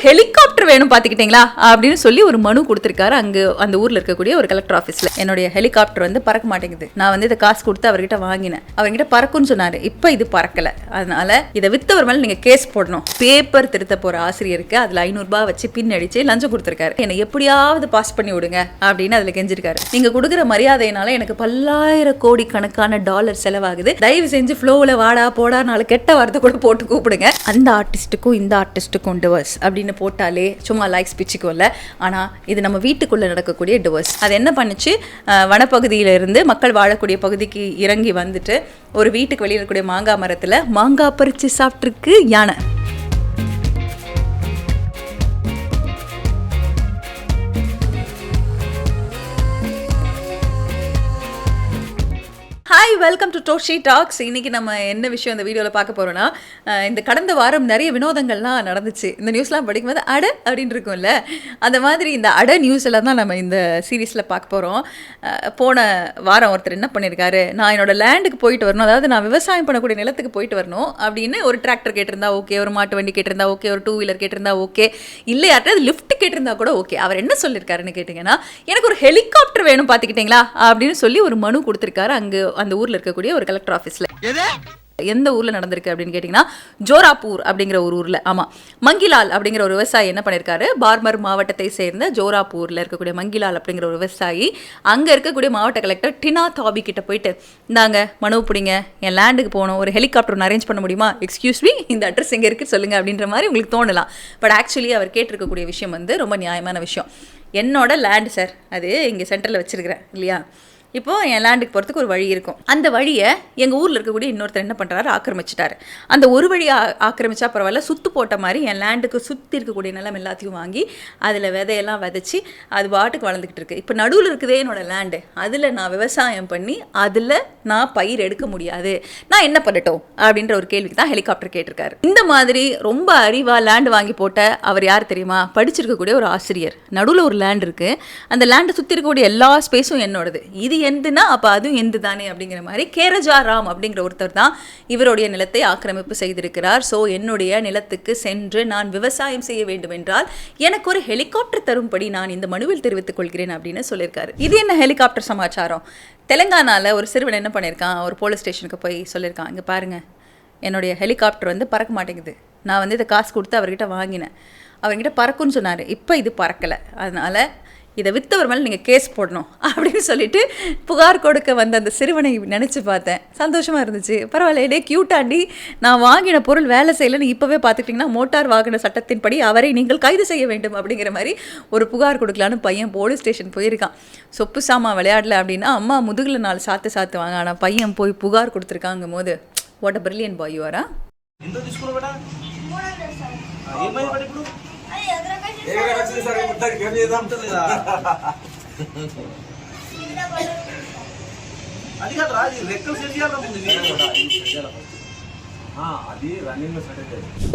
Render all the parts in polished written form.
Helicopter வேணும் பார்த்துக்கிட்டீங்களா அப்படின்னு சொல்லி ஒரு மனு கொடுத்துருக்காரு அங்கே அந்த ஊரில் இருக்கக்கூடிய ஒரு கலெக்டர் ஆஃபீஸில். என்னுடைய ஹெலிகாப்டர் வந்து பறக்க மாட்டேங்குது, நான் வந்து இதை காசு கொடுத்து அவர்கிட்ட வாங்கினேன், அவர்கிட்ட பறக்கும்னு சொன்னார், இப்போ இது பறக்கலை, அதனால இதை வித்தவர் மேலே நீங்கள் கேஸ் போடணும். பேப்பர் திருத்த போகிற ஆசிரியருக்கு அதில் 500 ரூபாய் வச்சு பின் அடிச்சு லஞ்சம் கொடுத்துருக்காரு. என்னை எப்படியாவது பாஸ் பண்ணி விடுங்க அப்படின்னு அதில் கெஞ்சிருக்காரு. நீங்கள் கொடுக்குற மரியாதையினால எனக்கு பல்லாயிரம் கோடி கணக்கான டாலர் செலவாகுது, தயவு செஞ்சு ஃப்ளோவில் வாடா போடா 4 கெட்ட வார்த்தை கூட போட்டு கூப்பிடுங்க. அந்த ஆர்டிஸ்ட்டுக்கும் இந்த ஆர்டிஸ்ட்டுக்கும் டிவோர்ஸ் அப்படின்னு போட்டாலே சும்மா லைக்ஸ் பிச்சுக்கும் இல்லை, ஆனால் இது நம்ம வீட்டுக்குள்ளே நடக்கக்கூடிய டிவோர்ஸ். அது என்ன பண்ணுச்சு, வனப்பகுதியிலிருந்து மக்கள் வாழக்கூடிய பகுதிக்கு இறங்கி வந்துட்டு ஒரு வீட்டுக்கு வெளியில் இருக்கக்கூடிய மாங்காய் மரத்தில் மாங்காய் பறித்து சாப்பிட்ருக்கு யானை. Hi, welcome to Doshi talks. இன்றைக்கி நம்ம என்ன விஷயம் இந்த வீடியோவில் பார்க்க போகிறோன்னா, இந்த கடந்த வாரம் நிறைய வினோதங்கள்லாம் நடந்துச்சு. இந்த நியூஸ்லாம் படிக்கும்போது அட அப்படின்னு இருக்கும்ல, அந்த மாதிரி இந்த அட நியூஸ் எல்லாம் தான் நம்ம இந்த சீரீஸில் பார்க்க போகிறோம். போன வாரம் ஒருத்தர் என்ன பண்ணியிருக்காரு, நான் என்னோடய லேண்டுக்கு போயிட்டு வரணும், அதாவது நான் விவசாயம் பண்ணக்கூடிய நிலத்துக்கு போயிட்டு வரணும் அப்படின்னு ஒரு டிராக்டர் கேட்டிருந்தா ஓகே, ஒரு மாட்டு வண்டி கேட்டிருந்தா ஓகே, ஒரு 2 வீலர் கேட்டிருந்தா ஓகே, இல்லை யார்ட்டாவது லிஃப்ட் கேட்டிருந்தா கூட ஓகே. அவர் என்ன சொல்லியிருக்காருன்னு கேட்டிங்கன்னா, எனக்கு ஒரு ஹெலிகாப்டர் வேணும் பார்த்துக்கிட்டிங்களா அப்படின்னு சொல்லி ஒரு மனு கொடுத்துருக்காரு அங்கே அந்த ஊர்ல இருக்கக்கூடிய ஒரு கலெக்டர் ஆஃபீஸ்ல. எந்த ஊர்ல நடந்திருக்கு அப்படின்னு கேட்டீங்கன்னா, ஜோராப்பூர் அப்படிங்கிற ஒரு ஊர்ல. ஆமா, மங்கிலால் அப்படிங்கிற ஒரு விவசாயி என்ன பண்ணிருக்காரு, பார்மர் மாவட்டத்தை சேர்ந்த ஜோராப்பூர்ல இருக்கக்கூடிய மங்கிலால் அப்படிங்கிற ஒரு விவசாயி அங்க இருக்கக்கூடிய மாவட்ட கலெக்டர் டினா தாபி கிட்ட போயிட்டு, இந்தாங்க மனு பிடிங்க, என் லேண்டுக்கு போகணும், ஒரு ஹெலிகாப்டர் அரேஞ்ச் பண்ண முடியுமா, எக்ஸ்கியூஸ் மீ இந்த அட்ரஸ் எங்க இருக்கு சொல்லுங்க அப்படின்ற மாதிரி உங்களுக்கு தோணலாம். பட் ஆக்சுவலி அவர் கேட்டிருக்கக்கூடிய விஷயம் வந்து ரொம்ப நியாயமான விஷயம். என்னோட லேண்டு சார், அது இங்கே சென்டரில் வச்சிருக்கிறேன் இல்லையா, இப்போது என் லேண்டுக்கு போகிறதுக்கு ஒரு வழி இருக்கும், அந்த வழியை எங்கள் ஊரில் இருக்கக்கூடிய இன்னொருத்தர் என்ன பண்ணுறாரு, ஆக்கிரமிச்சிட்டாரு. அந்த ஒரு வழியை ஆக்கிரமிச்சா பரவாயில்ல, சுற்று போட்ட மாதிரி என் லேண்டுக்கு சுற்றி இருக்கக்கூடிய நிலம் எல்லாத்தையும் வாங்கி அதில் விதையெல்லாம் விதைச்சி அது பாட்டுக்கு வளர்ந்துக்கிட்டு இருக்குது. இப்போ நடுவில் இருக்குதே என்னோடய லேண்டு, அதில் நான் விவசாயம் பண்ணி அதில் நான் பயிர் எடுக்க முடியாது, நான் என்ன பண்ணட்டும் அப்படின்ற ஒரு கேள்விக்கு தான் ஹெலிகாப்டர் கேட்டிருக்காரு. இந்த மாதிரி ரொம்ப அறிவாக லேண்டு வாங்கி போட்ட அவர் யார் தெரியுமா, படிச்சிருக்கக்கூடிய ஒரு ஆசிரியர். நடுவில் ஒரு லேண்ட் இருக்குது, அந்த லேண்டை சுற்றி இருக்கக்கூடிய எல்லா ஸ்பேஸும் என்னோடது, இது எந்துனா அப்போ அதுவும் எந்து தானே அப்படிங்கிற மாதிரி கேரஜா ராம் அப்படிங்கிற ஒருத்தர் தான் இவருடைய நிலத்தை ஆக்கிரமிப்பு செய்திருக்கிறார். ஸோ என்னுடைய நிலத்துக்கு சென்று நான் விவசாயம் செய்ய வேண்டும் என்றால் எனக்கு ஒரு ஹெலிகாப்டர் தரும்படி நான் இந்த மனுவில் தெரிவித்துக் கொள்கிறேன் அப்படின்னு சொல்லியிருக்காரு. இது என்ன ஹெலிகாப்டர் சமாச்சாரம்? தெலுங்கானாவில் ஒரு சிறுவன் என்ன பண்ணியிருக்கான், ஒரு போலீஸ் ஸ்டேஷனுக்கு போய் சொல்லியிருக்கான், இங்கே பாருங்கள் என்னுடைய ஹெலிகாப்டர் வந்து பறக்க மாட்டேங்குது, நான் வந்து இதை காசு கொடுத்து அவர்கிட்ட வாங்கினேன், அவர்கிட்ட பறக்கும்னு சொன்னார், இப்போ இது பறக்கலை, அதனால் இதை வித்தவர் மேலே நீங்கள் கேஸ் போடணும் அப்படின்னு சொல்லிட்டு புகார் கொடுக்க வந்த அந்த சிறுவனை நினச்சி பார்த்தேன், சந்தோஷமாக இருந்துச்சு. பரவாயில்ல, டே க்யூட்டாண்டி, நான் வாங்கின பொருள் வேலை செய்யலைன்னு இப்போவே பார்த்துக்கிட்டிங்கன்னா மோட்டார் வாகன சட்டத்தின்படி அவரை நீங்கள் கைது செய்ய வேண்டும் அப்படிங்கிற மாதிரி ஒரு புகார் கொடுக்கலான்னு பையன் போலீஸ் ஸ்டேஷன் போயிருக்கான். சொப்பு சாமா விளையாடல அப்படின்னா அம்மா முதுகில் 4 சாத்து வாங்க, ஆனால் பையன் போய் புகார் கொடுத்துருக்காங்க போது what a brilliant bye you are.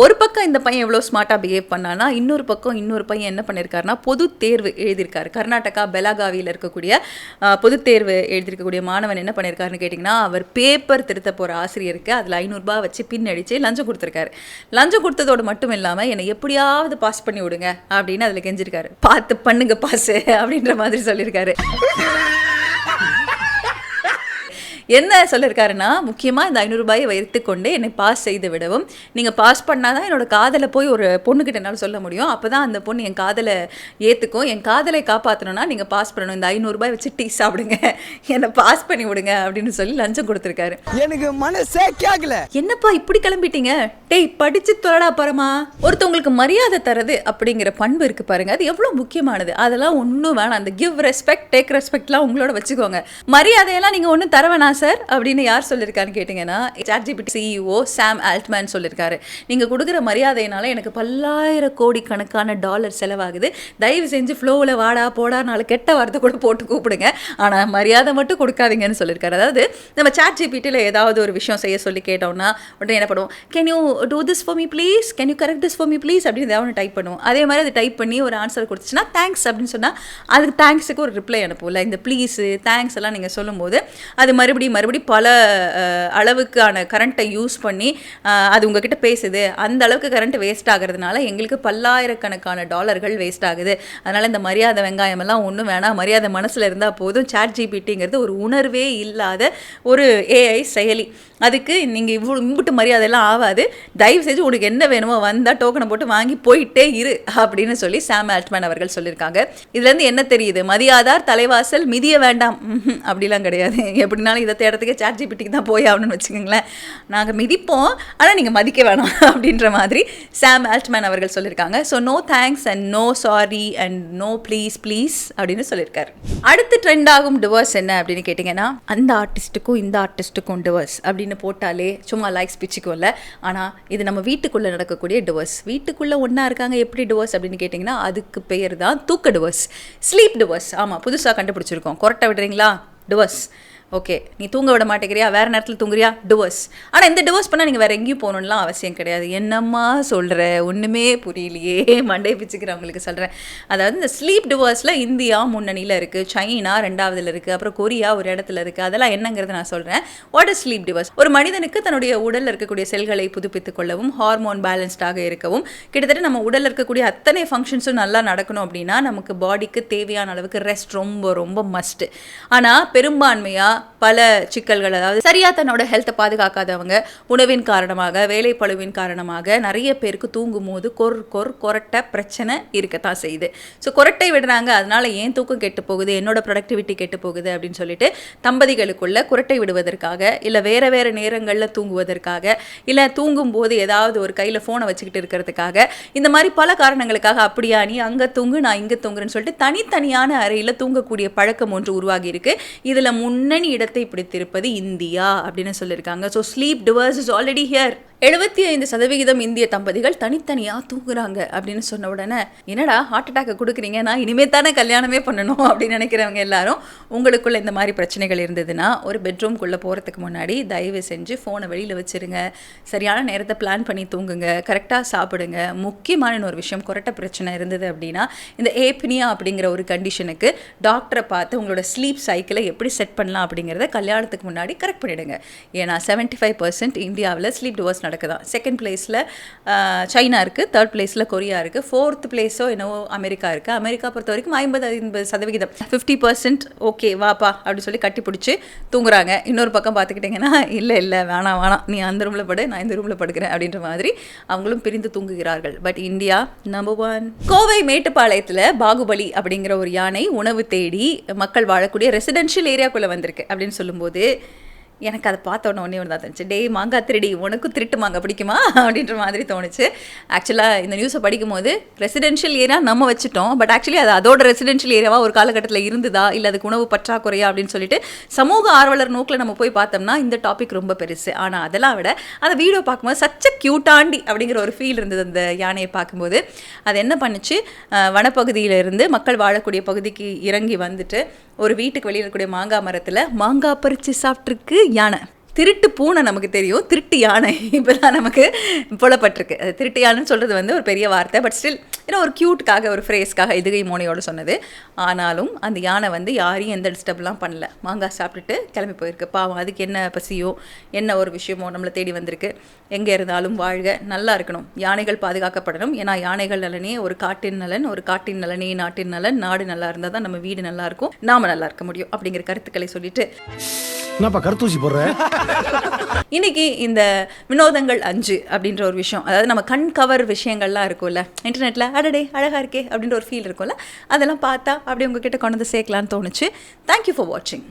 ஒரு பக்கம் இந்த பையன் எவ்வளோ ஸ்மார்ட்டாக பிஹேவ் பண்ணானா, இன்னொரு பக்கம் இன்னொரு பையன் என்ன பண்ணியிருக்காருனா பொது தேர்வு எழுதியிருக்காரு. கர்நாடகா பெலகாவியில் இருக்கக்கூடிய பொது தேர்வு எழுதியிருக்கக்கூடிய மாணவன் என்ன பண்ணியிருக்காருன்னு கேட்டிங்கன்னா, அவர் பேப்பர் திருத்த போகிற ஆசிரியருக்கு அதில் 500 ரூபாய் வச்சு பின் அடித்து லஞ்சம் கொடுத்துருக்காரு. லஞ்சம் கொடுத்ததோடு மட்டும் இல்லாமல் என்னை எப்படியாவது பாஸ் பண்ணி விடுங்க அப்படின்னு அதில் கெஞ்சிருக்காரு. பார்த்து பண்ணுங்க பாஸ் அப்படின்ற மாதிரி சொல்லியிருக்காரு. என்ன சொல்லியிருக்காருன்னா, முக்கியமாக இந்த 500 ரூபாயை வைத்துக்கொண்டு என்னை பாஸ் செய்து விடவும், நீங்கள் பாஸ் பண்ணால் தான் என்னோட காதலை போய் ஒரு பொண்ணுக்கிட்ட என்னால் சொல்ல முடியும், அப்போ தான் அந்த பொண்ணு என் காதலை ஏற்றுக்கும், என் காதலை காப்பாற்றணும்னா நீங்கள் பாஸ் பண்ணணும், இந்த 500 ரூபாய் வச்சு டீ சாப்பிடுங்க, என்னை பாஸ் பண்ணி விடுங்க அப்படின்னு சொல்லி லஞ்சம் கொடுத்துருக்காரு. எனக்கு மனசே கேட்கல, என்னப்பா இப்படி கிளம்பிட்டீங்க, டேய் படிச்சு தொலைடா பரமா. ஒருத்தவங்களுக்கு மரியாதை தரது அப்படிங்கிற பண்பு இருக்குது பாருங்க, அது எவ்வளோ முக்கியமானது. அதெல்லாம் ஒன்றும் வேணாம், அந்த கிவ் ரெஸ்பெக்ட் டேக் ரெஸ்பெக்ட்லாம் உங்களோட வச்சுக்கோங்க. மரியாதையெல்லாம் நீங்கள் ஒன்றும் தர வேணாம் சார் அப்படின்னு யார் சொல்லியிருக்காருன்னு கேட்டிங்கன்னா, ChatGPT CEO சாம் ஆல்ட்மேன் சொல்லியிருக்காரு. நீங்கள் கொடுக்குற மரியாதையினால எனக்கு பல்லாயிரம் கோடி கணக்கான டாலர் செலவாகுது, தயவு செஞ்சு ஃப்ளோவில் வாடா போடா 4 கெட்ட வார்த்தை கூட போட்டு கூப்பிடுங்க, ஆனால் மரியாதை மட்டும் கொடுக்காதீங்கன்னு சொல்லியிருக்காரு. அதாவது நம்ம ChatGPTயில் ஏதாவது ஒரு விஷயம் செய்ய சொல்லி கேட்டோம்னா உடனே என்ன பண்ணுவோம், can you do this for me please, can you correct this for me please அப்படின்னு ஏதாவது ஒன்று டைப் பண்ணுவோம். அதே மாதிரி அது டைப் பண்ணி ஒரு ஆன்சர் கொடுத்துச்சுன்னா தேங்க்ஸ் அப்படின்னு சொன்னால் அதுக்கு தேங்க்ஸுக்கு ஒரு ரிப்ளை அனுப்புவோம்ல. இந்த ப்ளீஸு தேங்க்ஸ் எல்லாம் நீங்கள் சொல்லும்போது அது மறுபடியும் மறுபடியும் பல அளவுக்கான கரண்ட்டை யூஸ் பண்ணி அது உங்ககிட்ட பேசுது. அந்த அளவுக்கு கரண்ட் வேஸ்ட் ஆகிறதுனால எங்களுக்கு பல்லாயிரக்கணக்கான டாலர்கள் வேஸ்ட் ஆகுது. அதனால் இந்த மரியாதை வெங்காயமெல்லாம் ஒன்றும் வேணாம், மரியாதை மனசில் இருந்தால் போதும். ChatGPTங்கிறது ஒரு உணர்வே இல்லாத ஒரு AI செயலி. அதுக்கு நீங்கள் இம்புட்டு மரியாதையெல்லாம் ஆகாது, தயவு செஞ்சு உனக்கு என்ன வேணுமோ வந்தால் டோக்கனை போட்டு வாங்கி போயிட்டே இரு அப்படின்னு சொல்லி சாம் ஆல்ட்மேன் அவர்கள் சொல்லியிருக்காங்க. இதுலேருந்து என்ன தெரியுது? மதியாதார் தலைவாசல் மிதிய வேண்டாம் அப்படிலாம் கிடையாது. எப்படினாலும் இதை தேடுறதுக்கே ChatGPTக்கு தான் போய் ஆகணும்னு வச்சுக்கோங்களேன். நாங்கள் மிதிப்போம், ஆனால் நீங்கள் மதிக்க வேணாம் அப்படின்ற மாதிரி சாம் ஆல்ட்மேன் அவர்கள் சொல்லியிருக்காங்க. So no thanks and no sorry and no please please அப்படின்னு சொல்லியிருக்காரு. அடுத்து ட்ரெண்ட் ஆகும் டிவோர்ஸ் என்ன அப்படின்னு கேட்டிங்கன்னா, அந்த ஆர்டிஸ்ட்டுக்கும் இந்த ஆர்டிஸ்ட்டுக்கும் டிவோர்ஸ் அப்படின்னு போட்டாலே சும்மா லைக்ஸ் பிச்சுக்கும்ல. ஆனால் இது நம்ம வீட்டுக்குள்ளே நடக்கக்கூடிய டிவோர்ஸ். வீட்டுக்குள்ளே ஒன்றா இருக்காங்க, எப்படி டிவோர்ஸ் அப்படின்னு கேட்டிங்கன்னா அதுக்கு பெயர் தான் தூக்க டிவோர்ஸ், ஸ்லீப் டிவோர்ஸ். ஆமாம், புதுசாக கண்டுபிடிச்சிருக்கோம். கொரட்டை விடுறீங்களா? டிவோர்ஸ். ஓகே, நீ தூங்க விட மாட்டேங்கிறியா, வேறு நேரத்தில் தூங்குறியா, டிவோர்ஸ். ஆனால் இந்த டிவோர்ஸ் பண்ணால் நீங்கள் வேறு எங்கேயும் போகணுன்னுலாம் அவசியம் கிடையாது. என்னம்மா சொல்கிற, ஒன்றுமே புரியலையே, மண்டை பிச்சுக்கிறவங்களுக்கு சொல்கிறேன். அதாவது இந்த ஸ்லீப் டிவோர்ஸில் இந்தியா முன்னணியில் இருக்குது, சைனா 2வதுல இருக்குது, அப்புறம் கொரியா ஒரு இடத்துல இருக்குது. அதெல்லாம் என்னங்கிறத நான் சொல்கிறேன். What is sleep divorce? ஒரு மனிதனுக்கு தன்னுடைய உடலில் இருக்கக்கூடிய செல்களை புதுப்பித்துக் கொள்ளவும், ஹார்மோன் பேலன்ஸ்டாக இருக்கவும், கிட்டத்தட்ட நம்ம உடலில் இருக்கக்கூடிய அத்தனை ஃபங்க்ஷன்ஸும் நல்லா நடக்கணும் அப்படின்னா நமக்கு பாடிக்கு தேவையான அளவுக்கு ரெஸ்ட் ரொம்ப ரொம்ப மஸ்ட்டு. ஆனால் பெரும்பான்மையாக பல சிக்கல்கள், அதாவது சரியாக தன்னோட ஹெல்த்தை பாதுகாக்காதவங்க, உணவின் காரணமாக, வேலைப்பளுவின் காரணமாக நிறைய பேருக்கு தூங்கும் போது கொரட்டை பிரச்சனை இருக்கத்தான் செய்யுது. ஸோ கொரட்டை விடுறாங்க, அதனால ஏன் தூக்கம் கெட்டு போகுது, என்னோட ப்ரொடக்டிவிட்டி கெட்டு போகுது அப்படின்னு சொல்லிட்டு தம்பதிகளுக்குள்ள குரட்டை விடுவதற்காக, இல்லை வேறு நேரங்களில் தூங்குவதற்காக, இல்லை தூங்கும் போது ஏதாவது ஒரு கையில் ஃபோனை வச்சுக்கிட்டு இருக்கிறதுக்காக, இந்த மாதிரி பல காரணங்களுக்காக அப்படியா நீ அங்கே தூங்கு நான் இங்கே தூங்குறேன்னு சொல்லிட்டு தனித்தனியான அறையில் தூங்கக்கூடிய பழக்கம் ஒன்று உருவாகி இருக்கு. இதில் முன்னணி இடத்தை பிடித்திருப்பது இந்தியா அப்படின்னு சொல்லியிருக்காங்க. So sleep divorce is already here. 75% இந்திய தம்பதிகள் தனித்தனியாக தூங்குறாங்க அப்படின்னு சொன்ன உடனே, என்னடா ஹார்ட் அட்டாக்கை கொடுக்குறீங்க, நான் இனிமே தானே கல்யாணமே பண்ணணும் அப்படின்னு நினைக்கிறவங்க எல்லாரும், உங்களுக்குள்ள இந்த மாதிரி பிரச்சனைகள் இருந்ததுன்னா ஒரு பெட்ரூம்குள்ளே போகிறதுக்கு முன்னாடி தயவு செஞ்சு ஃபோனை வெளியில் வச்சுருங்க, சரியான நேரத்தை பிளான் பண்ணி தூங்குங்க, கரெக்டாக சாப்பிடுங்க. முக்கியமான ஒரு விஷயம், கொரட்டை பிரச்சனை இருந்தது அப்படின்னா இந்த ஏப்னியா அப்படிங்கிற ஒரு கண்டிஷனுக்கு டாக்டரை பார்த்து உங்களோட ஸ்லீப் சைக்கிளை எப்படி செட் பண்ணலாம் அப்படிங்கிறத கல்யாணத்துக்கு முன்னாடி கரெக்ட் பண்ணிவிடுங்க. ஏன்னா 75% இந்தியாவில் ஸ்லீப் டிவோர்ஸ் நடக்குதான். செகண்ட் பிளேஸில் சைனா இருக்குது, தேர்ட் பிளேஸில் கொரியா இருக்குது, ஃபோர்த் பிளேஸோ என்னவோ அமெரிக்கா இருக்குது. அமெரிக்கா பொறுத்த வரைக்கும் 50% 50% ஓகே வாப்பா அப்படின்னு சொல்லி கட்டி பிடிச்சி தூங்குறாங்க. இன்னொரு பக்கம் பார்த்துக்கிட்டிங்கன்னா இல்லை வேணாம் நீ அந்த ரூமில் படு, நான் இந்த ரூமில் படுக்கிறேன் அப்படின்ற மாதிரி அவங்களும் பிரிந்து தூங்குகிறார்கள். But India number 1. கோவை மேட்டுப்பாளையத்தில் பாகுபலி அப்படிங்கிற ஒரு யானை உணவு தேடி மக்கள் வாழக்கூடிய ரெசிடென்ஷியல் ஏரியாக்குள்ளே வந்திருக்கு அப்படின்னு சொல்லும்போது எனக்கு அதை பார்த்தோன்னே ஒன்றே ஒன்று தான் தோணுச்சு, டே மாங்காய் திருடி உனக்கும் திருட்டு மாங்காய் பிடிக்குமா அப்படின்ற மாதிரி தோணுச்சு. ஆக்சுவலாக இந்த நியூஸை படிக்கும்போது ரெசிடென்ஷியல் ஏரியா நம்ம வச்சுட்டோம், பட் ஆக்சுவலி அது அதோட ரெசிடென்ஷியல் ஏரியாவாக ஒரு காலகட்டத்தில் இருந்ததா, இல்லை அதுக்கு உணவு பற்றாக்குறையா அப்படின்னு சொல்லிட்டு சமூக ஆர்வலர் நோக்கில் நம்ம போய் பார்த்தோம்னா இந்த டாபிக் ரொம்ப பெருசு. ஆனால் அதெல்லாம் விட அந்த வீடியோ பார்க்கும்போது சச்ச க்யூட்டாண்டி அப்படிங்கிற ஒரு ஃபீல் இருந்தது. அந்த யானையை பார்க்கும்போது அது என்ன பண்ணுச்சு, வனப்பகுதியிலிருந்து மக்கள் வாழக்கூடிய பகுதிக்கு இறங்கி வந்துட்டு ஒரு வீட்டுக்கு வெளியில் இருக்கக்கூடிய மாங்காய் மரத்தில் மாங்காய் பறித்து சாப்பிட்ருக்கு யானை. திருட்டு பூனை நமக்கு தெரியும், திருட்டு யானை இப்போ தான் நமக்கு புலப்பட்டிருக்கு. அது திருட்டு யானைன்னு சொல்கிறது வந்து ஒரு பெரிய வார்த்தை, பட் ஸ்டில் ஏன்னா ஒரு க்யூட்டுக்காக ஒரு ஃப்ரேஸ்க்காக இதுகை மோனையோடு சொன்னது. ஆனாலும் அந்த யானை வந்து யாரையும் எந்த டிஸ்டர்ப்லாம் பண்ணல, மாங்காய் சாப்பிட்டுட்டு கிளம்பி போயிருக்கு. பாவம், அதுக்கு என்ன பசியோ என்ன ஒரு விஷயமோ நம்மளை தேடி வந்திருக்கு. எங்கே இருந்தாலும் வாழ்க, நல்லா இருக்கணும், யானைகள் பாதுகாக்கப்படணும். ஏன்னா யானைகள் நலனே ஒரு காட்டின் நலன், ஒரு காட்டின் நலனே நாட்டின் நலன், நாடு நல்லா இருந்தால் தான் நம்ம வீடு நல்லா இருக்கும், நாம நல்லா இருக்க முடியும் அப்படிங்கிற கருத்துக்களை சொல்லிட்டு கருத்தூசி போடுறேன். இன்னைக்கு இந்த வினோதங்கள் 5 அப்படின்ற ஒரு விஷயம், அதாவது நம்ம கண் கவர் விஷயங்கள்லாம் இருக்கும்ல இன்டர்நெட்டில், அடடே அழகாக இருக்கே அப்படின்ற ஒரு ஃபீல் இருக்கும்ல, அதெல்லாம் பார்த்தா அப்படியே உங்ககிட்ட கொண்டு வந்து சேர்க்கலான்னு தோணுச்சு. தேங்க்யூ ஃபார் வாட்சிங்.